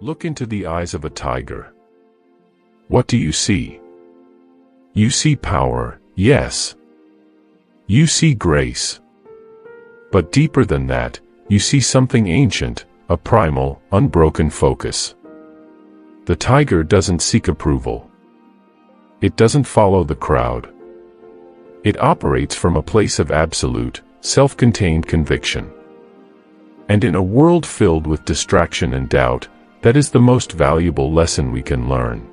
Look into the eyes of a tiger. What do you see? You see power, yes. You see grace. But deeper than that, you see something ancient, a primal, unbroken focus. The tiger doesn't seek approval. It doesn't follow the crowd. It operates from a place of absolute, self-contained conviction. And in a world filled with distraction and doubt, that is the most valuable lesson we can learn.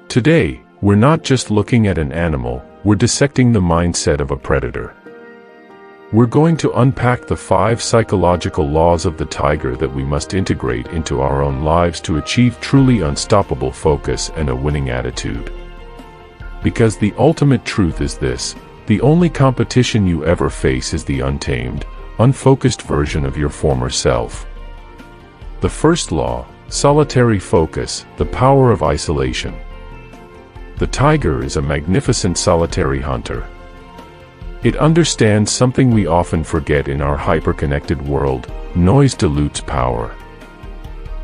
Today, we're not just looking at an animal, we're dissecting the mindset of a predator. We're going to unpack the 5 psychological laws of the tiger that we must integrate into our own lives to achieve truly unstoppable focus and a winning attitude. Because the ultimate truth is this: the only competition you ever face is the untamed, unfocused version of your former self. The first law, solitary focus, the power of isolation. The tiger is a magnificent solitary hunter. It understands something we often forget in our hyper-connected world: noise dilutes power.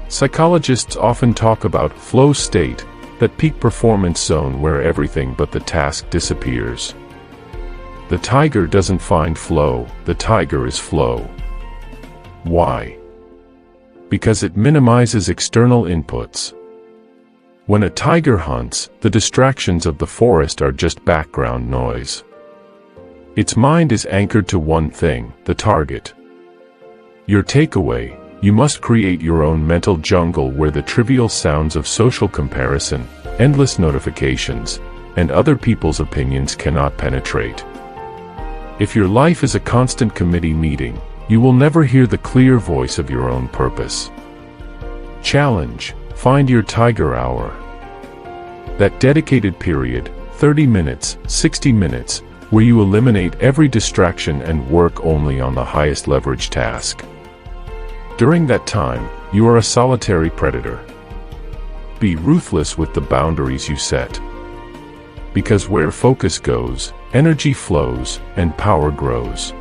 Psychologists often talk about flow state, that peak performance zone where everything but the task disappears. The tiger doesn't find flow, the tiger is flow. Why? Because it minimizes external inputs. When a tiger hunts, the distractions of the forest are just background noise. Its mind is anchored to one thing, the target. Your takeaway: you must create your own mental jungle where the trivial sounds of social comparison, endless notifications, and other people's opinions cannot penetrate. If your life is a constant committee meeting, you will never hear the clear voice of your own purpose. Challenge: find your tiger hour. That dedicated period, 30 minutes, 60 minutes, where you eliminate every distraction and work only on the highest leverage task. During that time, you are a solitary predator. Be ruthless with the boundaries you set. Because where focus goes, energy flows, and power grows.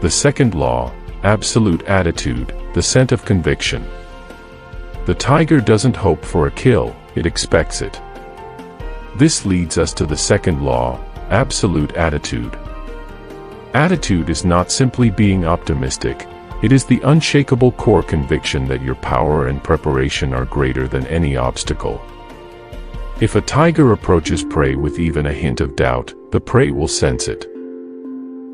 The second law, absolute attitude, the scent of conviction. The tiger doesn't hope for a kill, it expects it. This leads us to the second law, absolute attitude. Attitude is not simply being optimistic. It is the unshakable core conviction that your power and preparation are greater than any obstacle. If a tiger approaches prey with even a hint of doubt, the prey will sense it.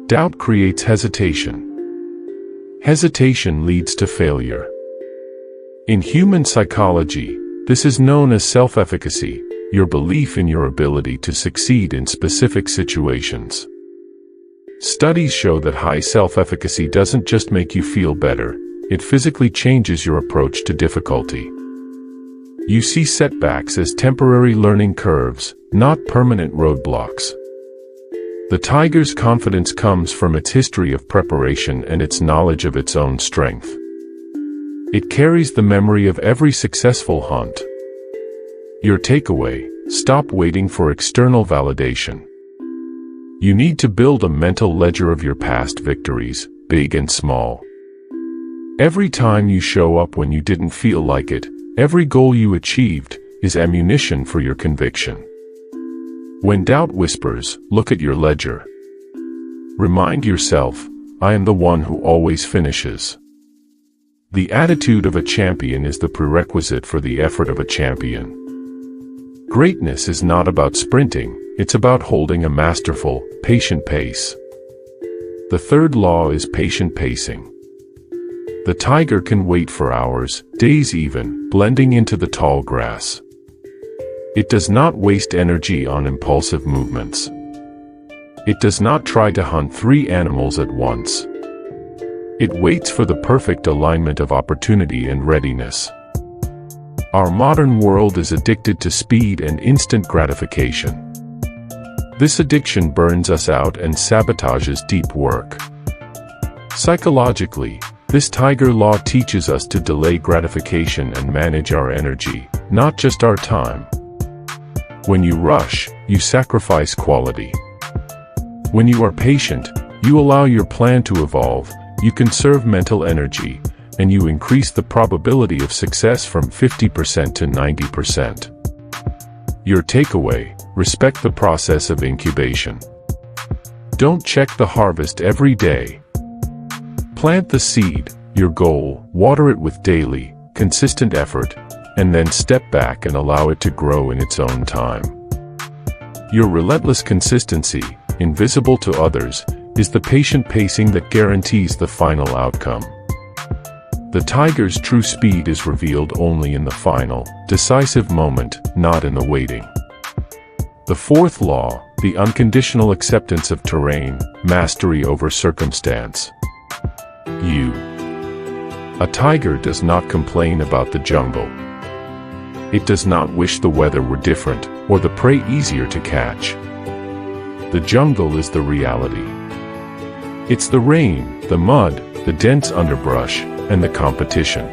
Doubt creates hesitation. Hesitation leads to failure. In human psychology, this is known as self-efficacy, your belief in your ability to succeed in specific situations. Studies show that high self-efficacy doesn't just make you feel better, it physically changes your approach to difficulty. You see setbacks as temporary learning curves, not permanent roadblocks. The tiger's confidence comes from its history of preparation and its knowledge of its own strength. It carries the memory of every successful hunt. Your takeaway: stop waiting for external validation. You need to build a mental ledger of your past victories, big and small. Every time you show up when you didn't feel like it, every goal you achieved, is ammunition for your conviction. When doubt whispers, look at your ledger. Remind yourself, I am the one who always finishes. The attitude of a champion is the prerequisite for the effort of a champion. Greatness is not about sprinting, it's about holding a masterful, patient pace. The third law is patient pacing. The tiger can wait for hours, days even, blending into the tall grass. It does not waste energy on impulsive movements. It does not try to hunt 3 animals at once. It waits for the perfect alignment of opportunity and readiness. Our modern world is addicted to speed and instant gratification. This addiction burns us out and sabotages deep work. Psychologically, this tiger law teaches us to delay gratification and manage our energy, not just our time. When you rush, you sacrifice quality. When you are patient, you allow your plan to evolve, you conserve mental energy, and you increase the probability of success from 50% to 90%. Your takeaway: respect the process of incubation. Don't check the harvest every day. Plant the seed, your goal, water it with daily, consistent effort, and then step back and allow it to grow in its own time. Your relentless consistency, invisible to others, is the patient pacing that guarantees the final outcome. The tiger's true speed is revealed only in the final, decisive moment, not in the waiting. The fourth law: the unconditional acceptance of terrain, mastery over circumstance. A tiger does not complain about the jungle. It does not wish the weather were different, or the prey easier to catch. The jungle is the reality. It's the rain, the mud, the dense underbrush, and the competition.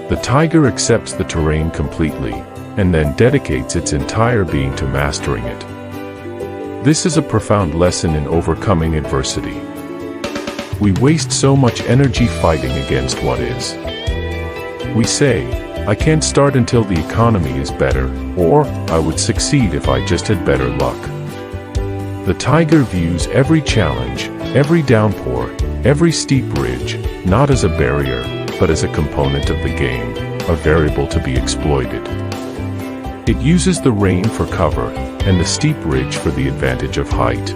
The tiger accepts the terrain completely, and then dedicates its entire being to mastering it. This is a profound lesson in overcoming adversity. We waste so much energy fighting against what is. We say, "I can't start until the economy is better," or "I would succeed if I just had better luck." The tiger views every challenge, every downpour, every steep ridge, not as a barrier, but as a component of the game, a variable to be exploited. It uses the rain for cover, and the steep ridge for the advantage of height.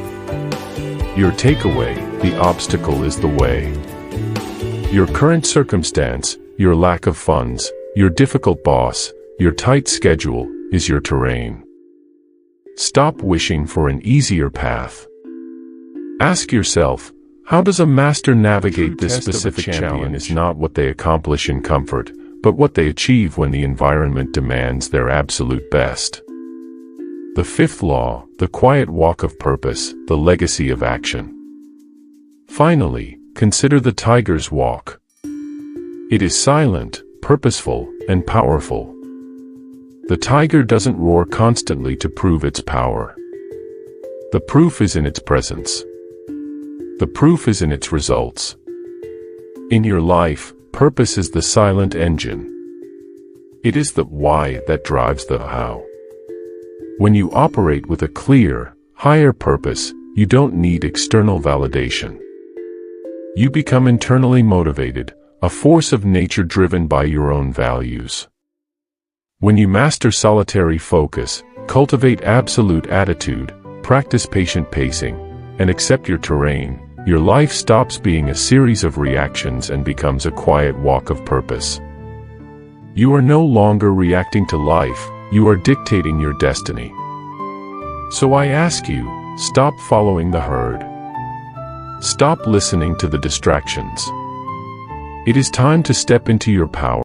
Your takeaway: the obstacle is the way. Your current circumstance, your lack of funds, your difficult boss, your tight schedule, is your terrain. Stop wishing for an easier path. Ask yourself, how does a master navigate this specific challenge? Is not what they accomplish in comfort, but what they achieve when the environment demands their absolute best. The fifth law: the quiet walk of purpose, the legacy of action. Finally, consider the tiger's walk. It is silent, purposeful, and powerful. The tiger doesn't roar constantly to prove its power. The proof is in its presence. The proof is in its results. In your life, purpose is the silent engine. It is the why that drives the how. When you operate with a clear, higher purpose, you don't need external validation. You become internally motivated, a force of nature driven by your own values. When you master solitary focus, cultivate absolute attitude, practice patient pacing, and accept your terrain, your life stops being a series of reactions and becomes a quiet walk of purpose. You are no longer reacting to life, you are dictating your destiny. So I ask you, stop following the herd. Stop listening to the distractions. It is time to step into your power.